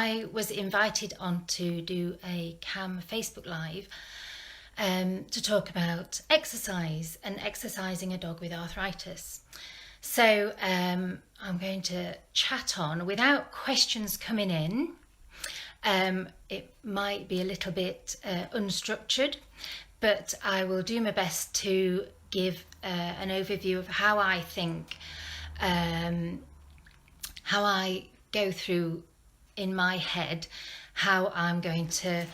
I was invited on to do a CAM Facebook Live to talk about exercise and exercising a dog with arthritis. So I'm going to chat on without questions coming in. It might be a little bit unstructured, but I will do my best to give an overview of how I think, how I go through in my head, how I'm going to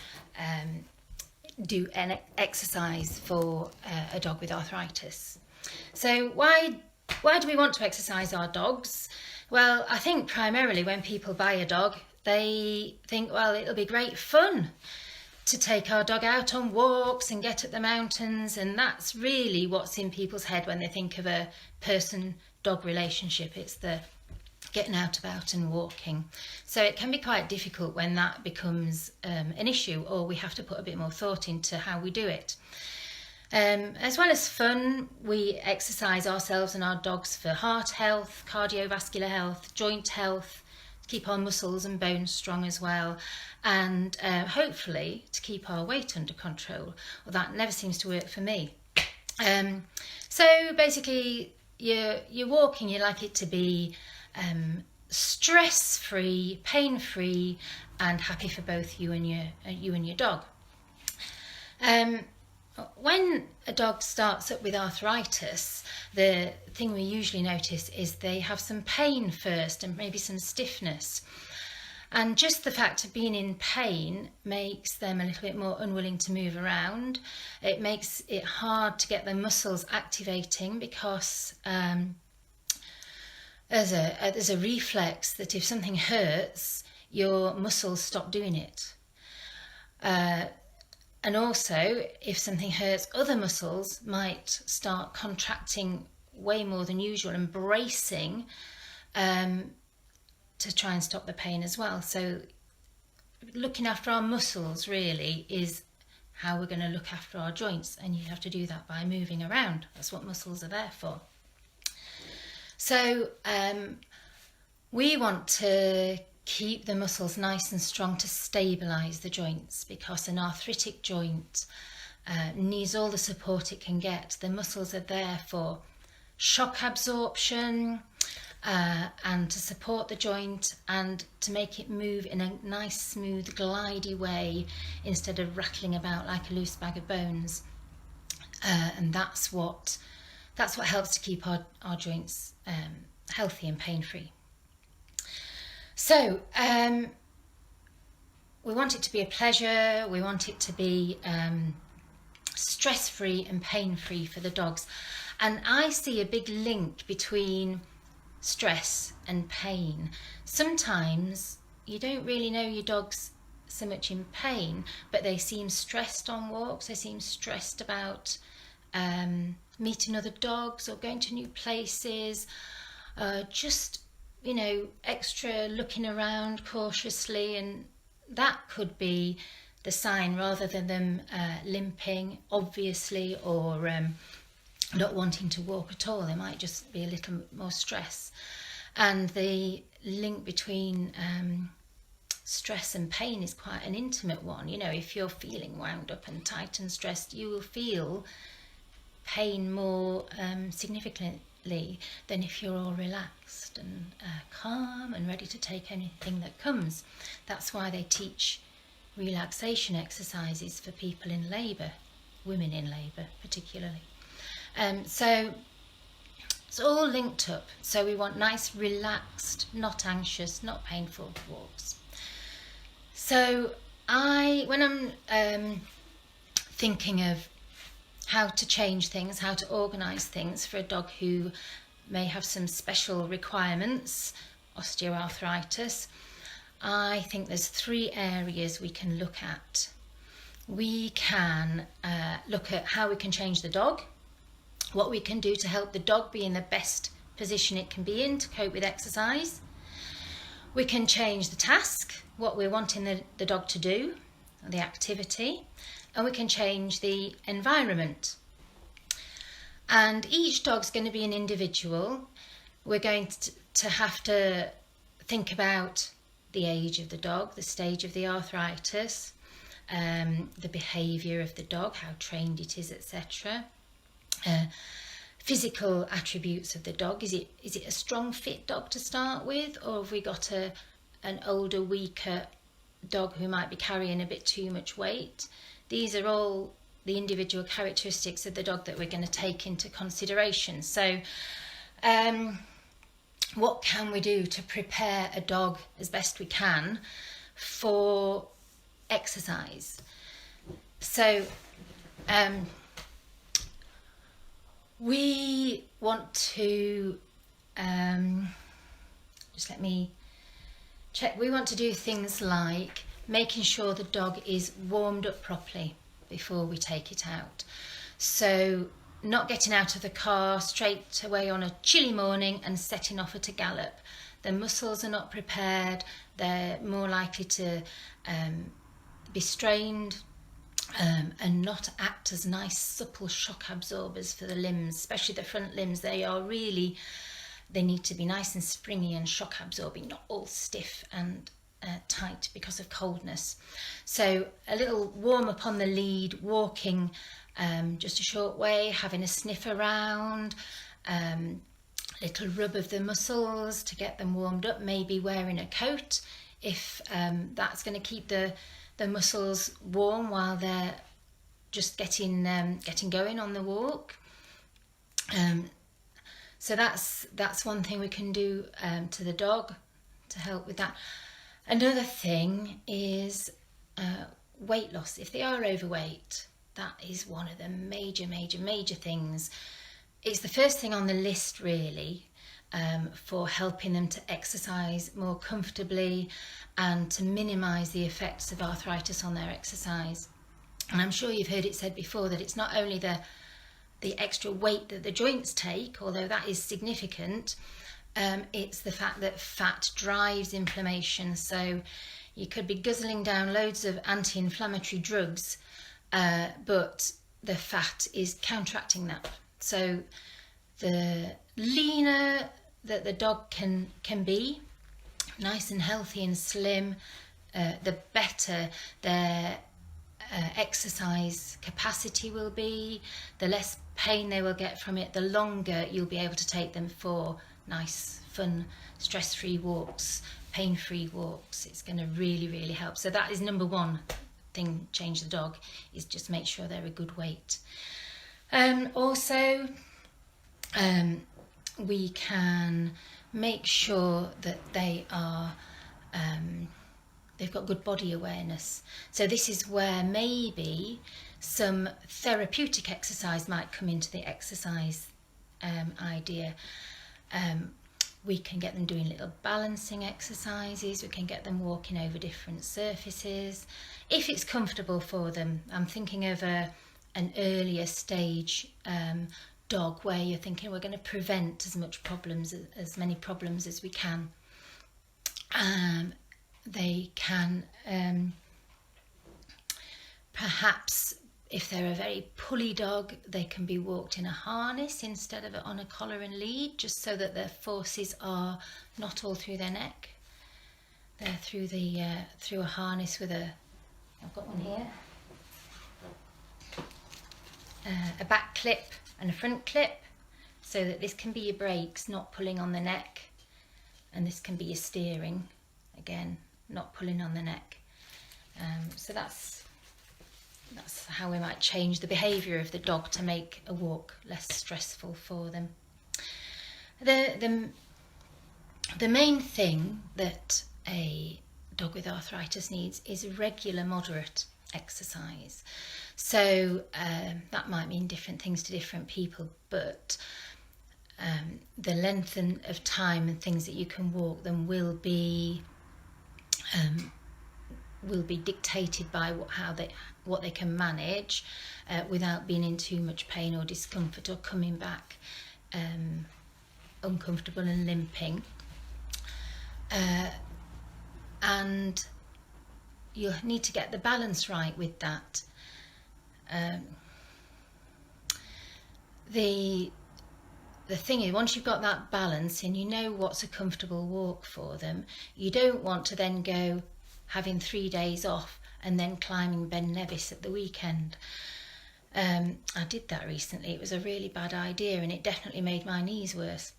do an exercise for a dog with arthritis. So why do we want to exercise our dogs? Well, I think primarily when people buy a dog, they think, well, it'll be great fun to take our dog out on walks and get at the mountains, and that's really what's in people's head when they think of a person-dog relationship. It's the getting out about and walking. So it can be quite difficult when that becomes an issue, or we have to put a bit more thought into how we do it. As well as fun, we exercise ourselves and our dogs for heart health, cardiovascular health, joint health, to keep our muscles and bones strong as well, and hopefully to keep our weight under control. Well, that never seems to work for me. So basically, you're walking, you like it to be stress-free, pain-free, and happy for both you and your dog. When a dog starts up with arthritis, the thing we usually notice is they have some pain first and maybe some stiffness. And just the fact of being in pain makes them a little bit more unwilling to move around. It makes it hard to get their muscles activating because there's a reflex that if something hurts, your muscles stop doing it. And also, if something hurts, other muscles might start contracting way more than usual and bracing to try and stop the pain as well. So looking after our muscles really is how we're going to look after our joints, and you have to do that by moving around. That's what muscles are there for. So we want to keep the muscles nice and strong to stabilise the joints, because an arthritic joint needs all the support it can get. The muscles are there for shock absorption and to support the joint and to make it move in a nice, smooth, glidey way instead of rattling about like a loose bag of bones. And that's what helps to keep our joints healthy and pain-free. So we want it to be a pleasure, we want it to be stress-free and pain-free for the dogs. And I see a big link between stress and pain. Sometimes you don't really know your dog's so much in pain, but they seem stressed on walks, they seem stressed about meeting other dogs or going to new places, just extra looking around cautiously, and that could be the sign, rather than them limping obviously or not wanting to walk at all. There might just be a little more stress. And the link between stress and pain is quite an intimate one. If you're feeling wound up and tight and stressed, you will feel pain more significantly than if you're all relaxed and calm and ready to take anything that comes. That's why they teach relaxation exercises for people in labour, women in labour particularly. So it's all linked up. So we want nice, relaxed, not anxious, not painful walks. So when I'm thinking of how to change things, how to organise things for a dog who may have some special requirements, osteoarthritis, I think there's 3 areas we can look at. We can look at how we can change the dog, what we can do to help the dog be in the best position it can be in to cope with exercise. We can change the task, what we're wanting the dog to do, the activity, and we can change the environment. And each dog's going to be an individual. We're going to have to think about the age of the dog, the stage of the arthritis, the behaviour of the dog, how trained it is, etc. Physical attributes of the dog. Is it a strong, fit dog to start with, or have we got an older, weaker dog who might be carrying a bit too much weight? These are all the individual characteristics of the dog that we're going to take into consideration. So what can we do to prepare a dog as best we can for exercise? So we want to just let me check. We want to do things like making sure the dog is warmed up properly before we take it out. So not getting out of the car straight away on a chilly morning and setting off at a gallop. The muscles are not prepared, they're more likely to be strained and not act as nice supple shock absorbers for the limbs, especially the front limbs. They need to be nice and springy and shock absorbing, not all stiff and tight because of coldness. So a little warm up on the lead, walking just a short way, having a sniff around, little rub of the muscles to get them warmed up, maybe wearing a coat if that's going to keep the muscles warm while they're just getting going on the walk. So that's one thing we can do to the dog to help with that. Another thing is weight loss. If they are overweight, that is one of the major things. It's the first thing on the list, really, for helping them to exercise more comfortably and to minimise the effects of arthritis on their exercise. And I'm sure you've heard it said before that it's not only the extra weight that the joints take, although that is significant, it's the fact that fat drives inflammation. So you could be guzzling down loads of anti-inflammatory drugs, but the fat is counteracting that. So the leaner that the dog can be, nice and healthy and slim, the better their exercise capacity will be, the less pain they will get from it, the longer you'll be able to take them for nice, fun, stress-free walks, pain-free walks. It's going to really help. So that is number one thing, change the dog, is just make sure they're a good weight. Also, we can make sure that they are they've got good body awareness. So this is where maybe some therapeutic exercise might come into the exercise idea. We can get them doing little balancing exercises. We can get them walking over different surfaces if it's comfortable for them. I'm thinking of an earlier stage dog where you're thinking we're going to prevent as many problems as we can. They can perhaps, if they're a very pulley dog, they can be walked in a harness instead of on a collar and lead, just so that their forces are not all through their neck. They're through a harness with I've got one here, a back clip and a front clip, so that this can be your brakes, not pulling on the neck, and this can be your steering, again, not pulling on the neck. So that's how we might change the behaviour of the dog to make a walk less stressful for them. The main thing that a dog with arthritis needs is regular, moderate exercise. So that might mean different things to different people, but the length of time and things that you can walk them will be dictated by what they can manage without being in too much pain or discomfort or coming back uncomfortable and limping. And you'll need to get the balance right with that. The the thing is, once you've got that balance and you know what's a comfortable walk for them, you don't want to then go having 3 days off and then climbing Ben Nevis at the weekend. I did that recently. It was a really bad idea and it definitely made my knees worse.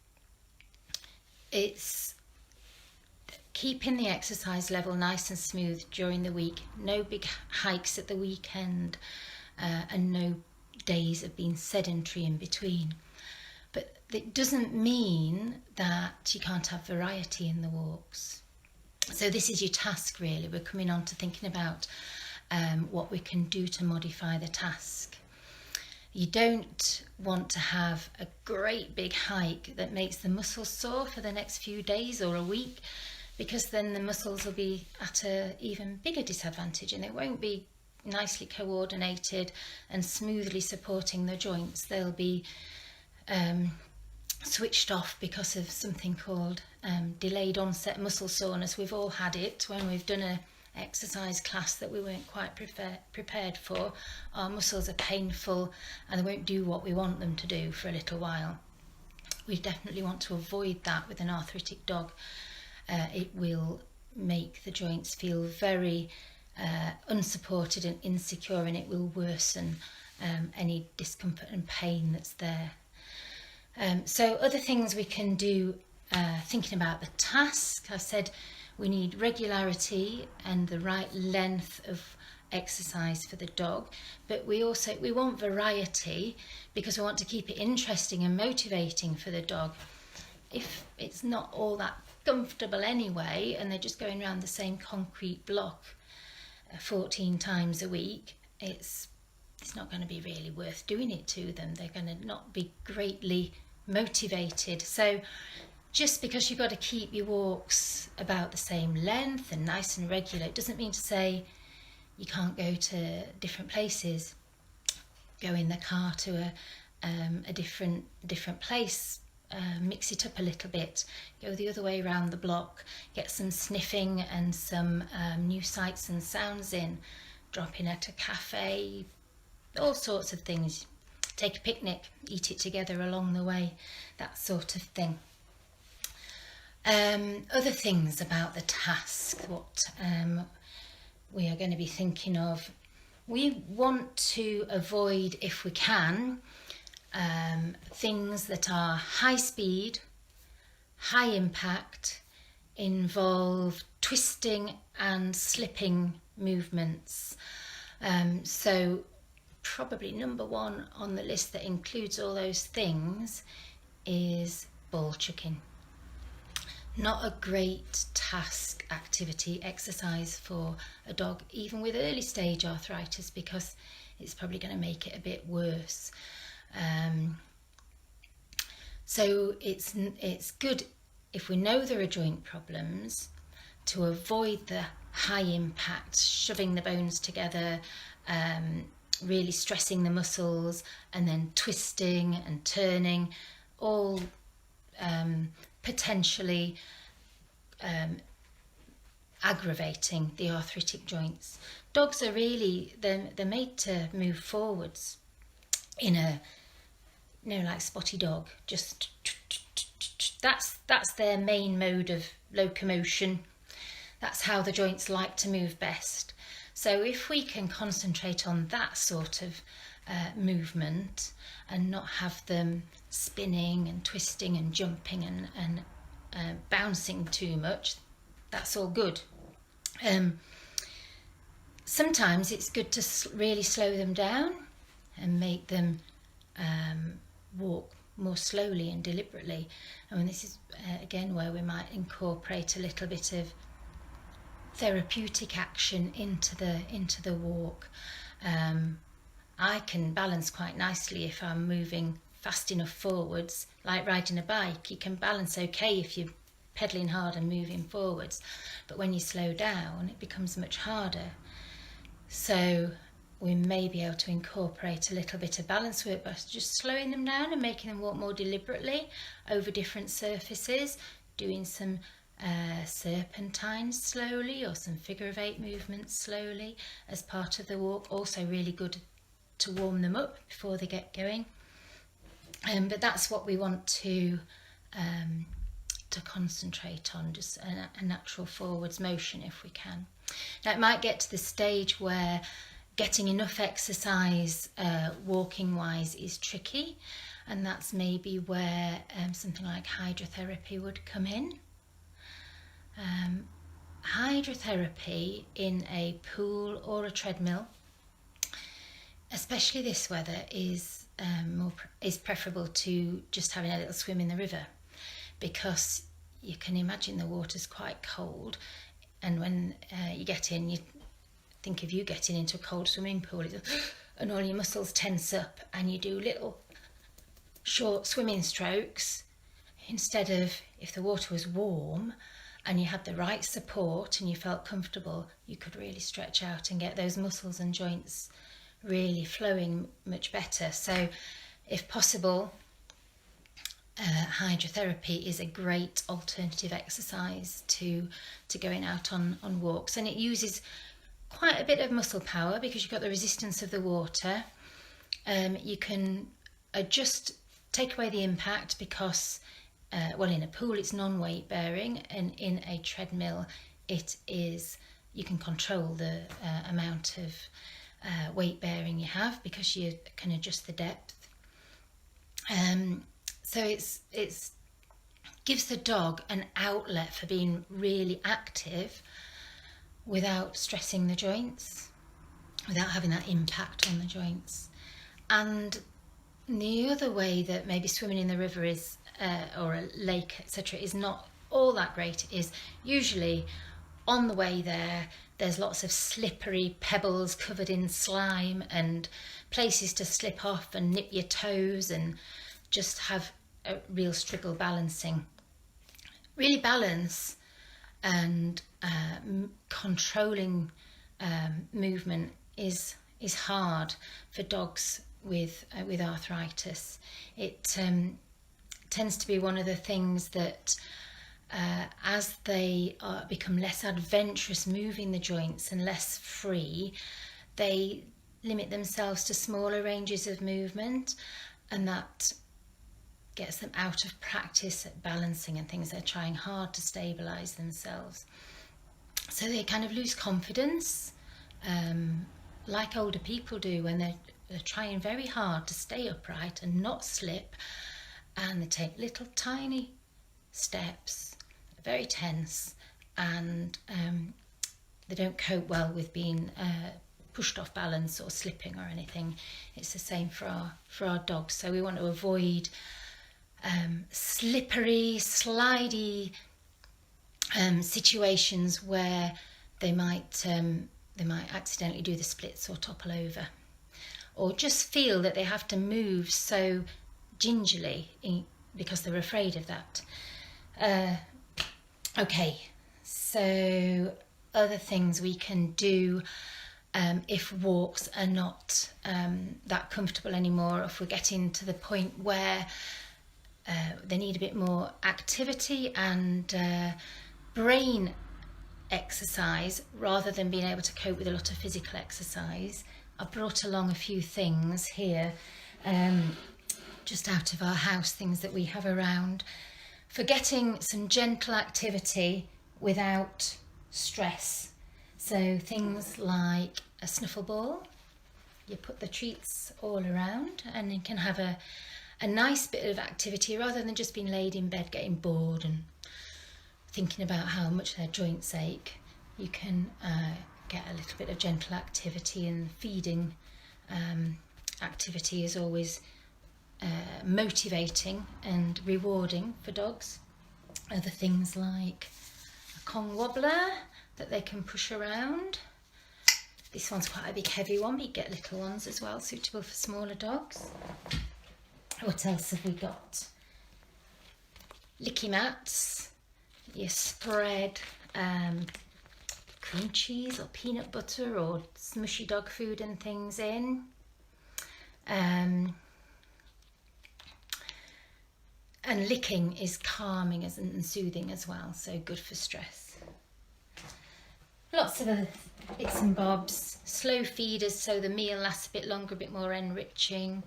It's keeping the exercise level nice and smooth during the week. No big hikes at the weekend, and no days of being sedentary in between. But it doesn't mean that you can't have variety in the walks. So this is your task really. We're coming on to thinking about what we can do to modify the task. You don't want to have a great big hike that makes the muscles sore for the next few days or a week, because then the muscles will be at an even bigger disadvantage and they won't be nicely coordinated and smoothly supporting the joints. They'll be switched off because of something called delayed onset muscle soreness. We've all had it when we've done a exercise class that we weren't quite prepared for. Our muscles are painful and they won't do what we want them to do for a little while. We definitely want to avoid that with an arthritic dog. It will make the joints feel very unsupported and insecure, and it will worsen any discomfort and pain that's there. So other things we can do, thinking about the task, I said we need regularity and the right length of exercise for the dog, but we want variety because we want to keep it interesting and motivating for the dog. If it's not all that comfortable anyway and they're just going around the same concrete block 14 times a week, it's not going to be really worth doing it to them. They're going to not be greatly motivated. So just because you've got to keep your walks about the same length and nice and regular, it doesn't mean to say you can't go to different places. Go in the car to a different place, mix it up a little bit, go the other way around the block, get some sniffing and some new sights and sounds in, drop in at a cafe, all sorts of things. Take a picnic, eat it together along the way, that sort of thing. Other things about the task, what we are going to be thinking of. We want to avoid, if we can, things that are high speed, high impact, involve twisting and slipping movements. So probably number one on the list that includes all those things is ball chucking. Not a great task, activity, exercise for a dog, even with early stage arthritis, because it's probably going to make it a bit worse. So it's good if we know there are joint problems to avoid the high impact, shoving the bones together, really stressing the muscles, and then twisting and turning, all potentially aggravating the arthritic joints. Dogs are really, they're made to move forwards in a, like spotty dog, just that's their main mode of locomotion. That's how the joints like to move best. So if we can concentrate on that sort of movement and not have them spinning and twisting and jumping and bouncing too much, that's all good. Sometimes it's good to really slow them down and make them walk more slowly and deliberately. I mean, this is again where we might incorporate a little bit of therapeutic action into the walk. I can balance quite nicely if I'm moving fast enough forwards, like riding a bike. You can balance okay if you're pedaling hard and moving forwards, but when you slow down it becomes much harder. So we may be able to incorporate a little bit of balance work by just slowing them down and making them walk more deliberately over different surfaces, doing some serpentines slowly or some figure of 8 movements slowly as part of the walk. Also really good to warm them up before they get going. But that's what we want to concentrate on, just a natural forwards motion if we can. Now it might get to the stage where getting enough exercise walking wise is tricky, and that's maybe where something like hydrotherapy would come in. Hydrotherapy in a pool or a treadmill, especially this weather, is preferable to just having a little swim in the river, because you can imagine the water's quite cold, and when you get in, you think of you getting into a cold swimming pool and all your muscles tense up, and you do little short swimming strokes, instead of, if the water was warm and you had the right support and you felt comfortable, you could really stretch out and get those muscles and joints really flowing much better. So if possible, hydrotherapy is a great alternative exercise to going out on walks, and it uses quite a bit of muscle power because you've got the resistance of the water. You can take away the impact because in a pool it's non-weight bearing, and in a treadmill you can control the amount of weight bearing you have, because you can adjust the depth. So it gives the dog an outlet for being really active without stressing the joints, without having that impact on the joints. And the other way that maybe swimming in the river is, or a lake, etc., is not all that great, is usually on the way there's lots of slippery pebbles covered in slime and places to slip off and nip your toes and just have a real struggle balancing. Really balance and controlling movement is hard for dogs with arthritis. It tends to be one of the things that as they become less adventurous moving the joints and less free, they limit themselves to smaller ranges of movement, and that gets them out of practice at balancing and things. They're trying hard to stabilise themselves. So they kind of lose confidence, like older people do when they're trying very hard to stay upright and not slip, and they take little tiny steps, very tense, and they don't cope well with being pushed off balance or slipping or anything. It's the same for our dogs. So we want to avoid slippery, slidey situations where they might accidentally do the splits or topple over, or just feel that they have to move so gingerly because they're afraid of that. Okay, so other things we can do if walks are not that comfortable anymore, if we're getting to the point where they need a bit more activity and brain exercise rather than being able to cope with a lot of physical exercise. I've brought along a few things here, just out of our house, things that we have around, for getting some gentle activity without stress. So things like a snuffle ball, you put the treats all around and you can have a nice bit of activity rather than just being laid in bed getting bored and thinking about how much their joints ache. You can get a little bit of gentle activity, and feeding activity is always motivating and rewarding for dogs. Other things like a Kong wobbler that they can push around. This one's quite a big heavy one, but you get little ones as well, suitable for smaller dogs. What else have we got? Licky mats. You spread cream cheese or peanut butter or smushy dog food and things in. And licking is calming and soothing as well, so good for stress. Lots of other bits and bobs. Slow feeders, so the meal lasts a bit longer, a bit more enriching.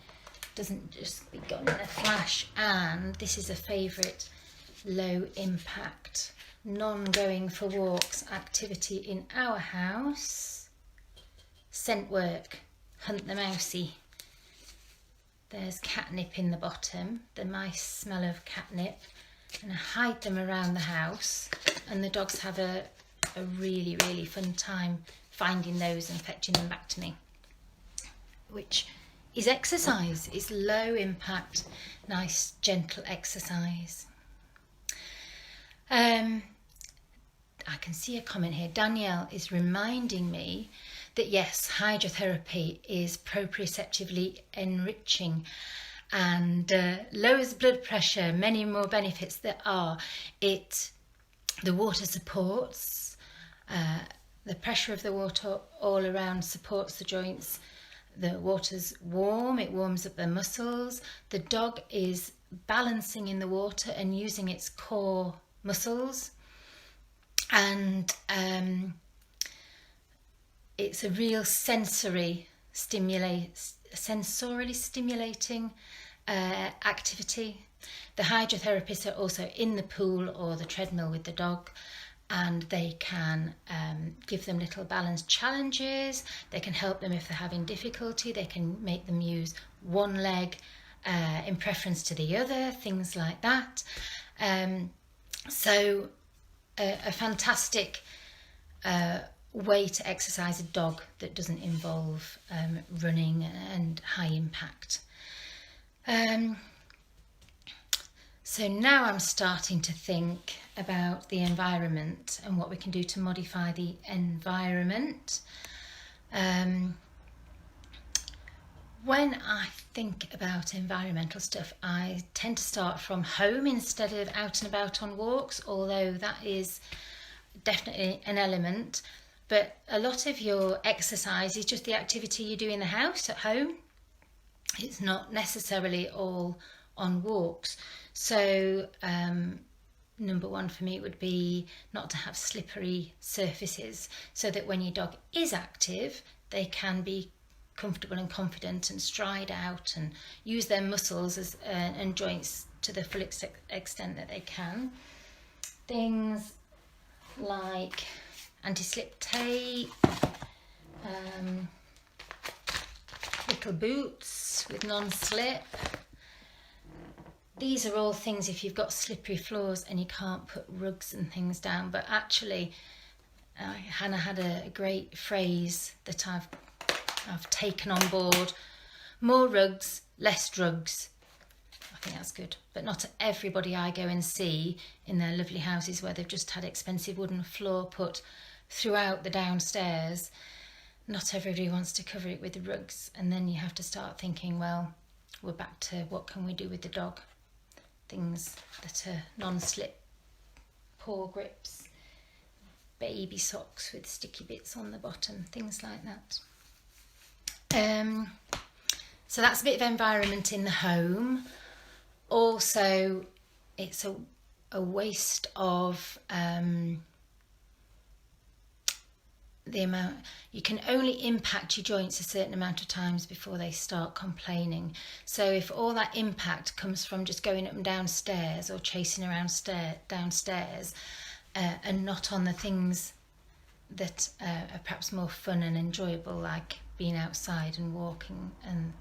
doesn't just be gone in a flash. And this is a favourite, low impact, non-going for walks activity in our house. Scent work, hunt the mousey. There's catnip in the bottom. The mice smell of catnip, and I hide them around the house, and the dogs have a really, really fun time finding those and fetching them back to me, which is exercise. It's low impact, nice, gentle exercise. I can see a comment here. Danielle is reminding me that yes, hydrotherapy is proprioceptively enriching and lowers blood pressure, many more benefits there are. The water supports, the pressure of the water all around supports the joints. The water's warm, it warms up the muscles. The dog is balancing in the water and using its core muscles. And it's a real sensorily stimulating activity. The hydrotherapists are also in the pool or the treadmill with the dog, and they can give them little balance challenges. They can help them if they're having difficulty. They can make them use one leg in preference to the other, things like that. So a fantastic way to exercise a dog that doesn't involve running and high impact. So now I'm starting to think about the environment and what we can do to modify the environment. When I think about environmental stuff, I tend to start from home instead of out and about on walks, although that is definitely an element. But a lot of your exercise is just the activity you do in the house at home. It's not necessarily all on walks. So number one for me would be not to have slippery surfaces, so that when your dog is active, they can be comfortable and confident and stride out and use their muscles and joints to the full extent that they can. Things like anti-slip tape, little boots with non-slip. These are all things if you've got slippery floors and you can't put rugs and things down. But actually, Hannah had a great phrase that I've taken on board: more rugs, less drugs. I think that's good. But not everybody I go and see in their lovely houses where they've just had expensive wooden floor put throughout the downstairs, not everybody wants to cover it with rugs. And then you have to start thinking, well, we're back to what can we do with the dog? Things that are non-slip, paw grips, baby socks with sticky bits on the bottom, things like that. So that's a bit of environment in the home. Also, it's a waste of the amount. You can only impact your joints a certain amount of times before they start complaining. So if all that impact comes from just going up and downstairs or chasing around downstairs and not on the things that are perhaps more fun and enjoyable, like being outside and walking and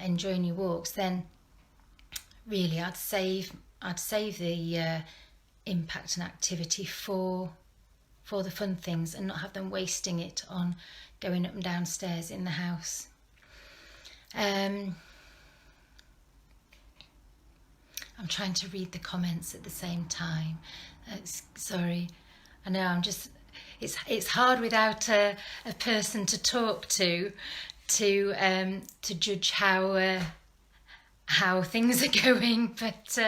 enjoying your walks, then really I'd save the impact and activity for the fun things and not have them wasting it on going up and downstairs in the house. I'm trying to read the comments at the same time. Sorry, I know it's hard without a person to talk to judge how things are going, but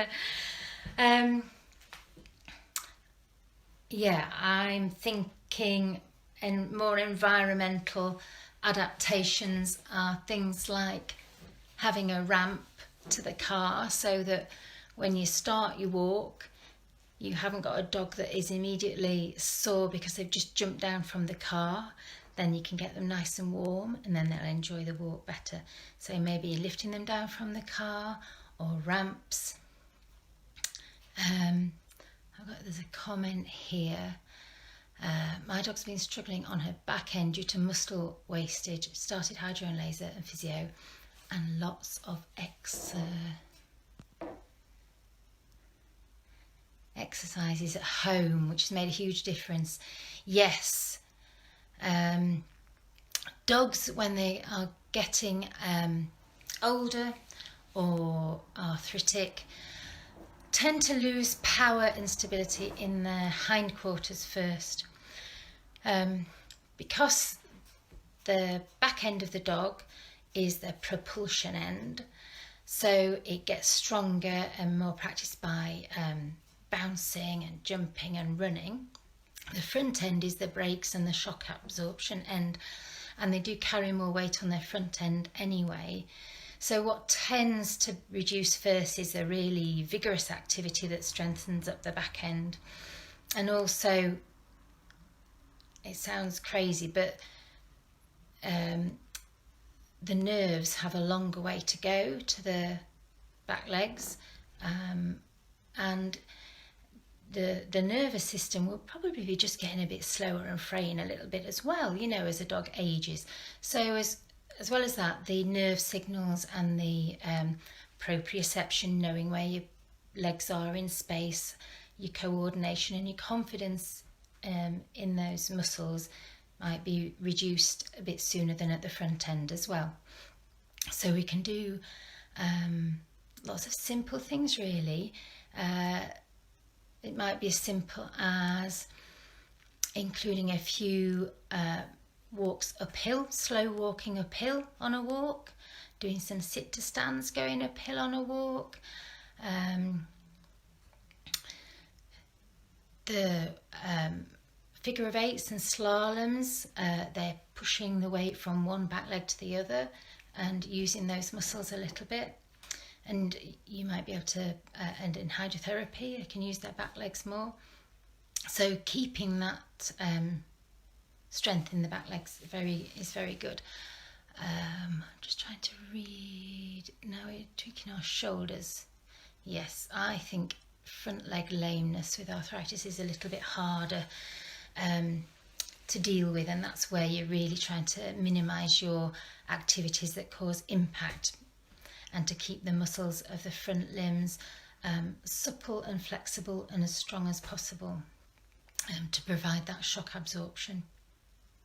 yeah, I'm thinking more environmental adaptations are things like having a ramp to the car so that when you start your walk, you haven't got a dog that is immediately sore because they've just jumped down from the car. then you can get them nice and warm, and then they'll enjoy the walk better. So maybe lifting them down from the car or ramps. There's a comment here. My dog's been struggling on her back end due to muscle wastage. Started hydro and laser and physio, and lots of exercises at home, which has made a huge difference. Yes, dogs, when they are getting older or arthritic, tend to lose power and stability in their hindquarters first, because the back end of the dog is the propulsion end, so it gets stronger and more practiced by bouncing and jumping and running. The front end is the brakes and the shock absorption end, and they do carry more weight on their front end anyway. So what tends to reduce first is a really vigorous activity that strengthens up the back end. And also, it sounds crazy, but the nerves have a longer way to go to the back legs, and the nervous system will probably be just getting a bit slower and fraying a little bit as well, you know, as a dog ages. So as well as that, the nerve signals and the proprioception, knowing where your legs are in space, your coordination and your confidence in those muscles might be reduced a bit sooner than at the front end as well. So we can do lots of simple things really. It might be as simple as including a few walks uphill, slow walking uphill on a walk, doing some sit to stands going uphill on a walk. The figure of eights and slaloms, they're pushing the weight from one back leg to the other and using those muscles a little bit. And you might be able to, and in hydrotherapy, I can use their back legs more. So keeping that strength in the back legs is very good. Just trying to read. Now we're tweaking our shoulders. Yes, I think front leg lameness with arthritis is a little bit harder to deal with, and that's where you're really trying to minimise your activities that cause impact, and to keep the muscles of the front limbs supple and flexible and as strong as possible, to provide that shock absorption.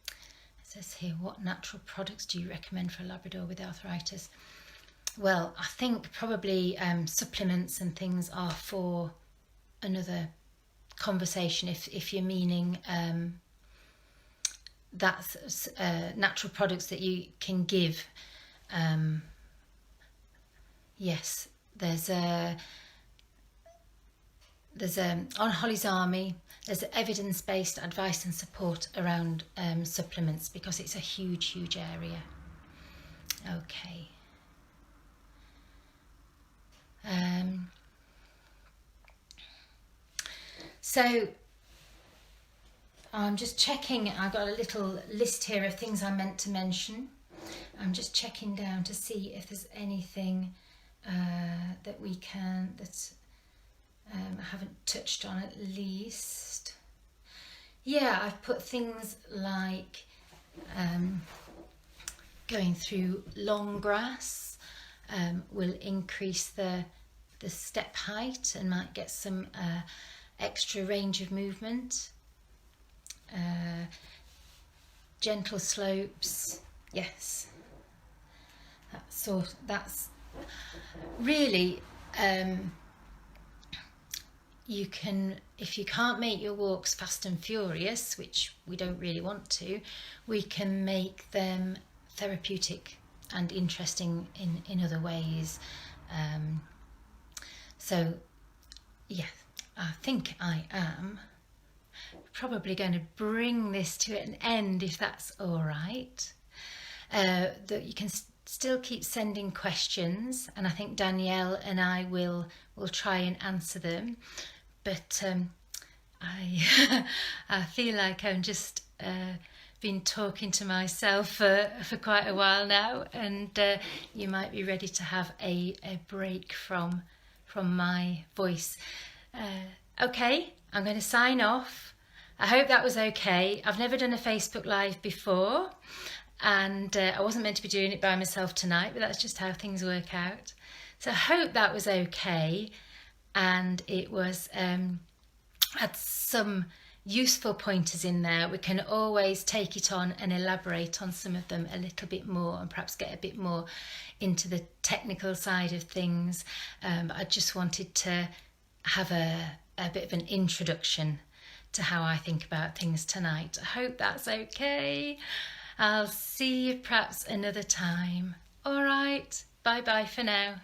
It says here, what natural products do you recommend for a Labrador with arthritis? Well, I think probably supplements and things are for another conversation, if you're meaning that's natural products that you can give. Yes, there's on Holly's Army, there's evidence-based advice and support around supplements, because it's a huge area. Okay. So I'm just checking, I've got a little list here of things I meant to mention. I'm just checking down to see if there's anything that I haven't touched on at least. Yeah, I've put things like going through long grass will increase the step height and might get some extra range of movement. Gentle slopes, yes. That's really, you can, if you can't make your walks fast and furious, which we don't really want to, we can make them therapeutic and interesting in other ways. So yeah, I think I am probably going to bring this to an end, if that's all right. That you can still keep sending questions, and I think Danielle and I will try and answer them, but I I feel like I'm just been talking to myself for quite a while now, and you might be ready to have a break from my voice. Okay, I'm going to sign off. I hope that was okay. I've never done a Facebook Live before, and I wasn't meant to be doing it by myself tonight, but that's just how things work out. So I hope that was okay, and it was had some useful pointers in there. We can always take it on and elaborate on some of them a little bit more, and perhaps get a bit more into the technical side of things. I just wanted to have a bit of an introduction to how I think about things tonight. I hope that's okay. I'll see you perhaps another time. All right, bye bye for now.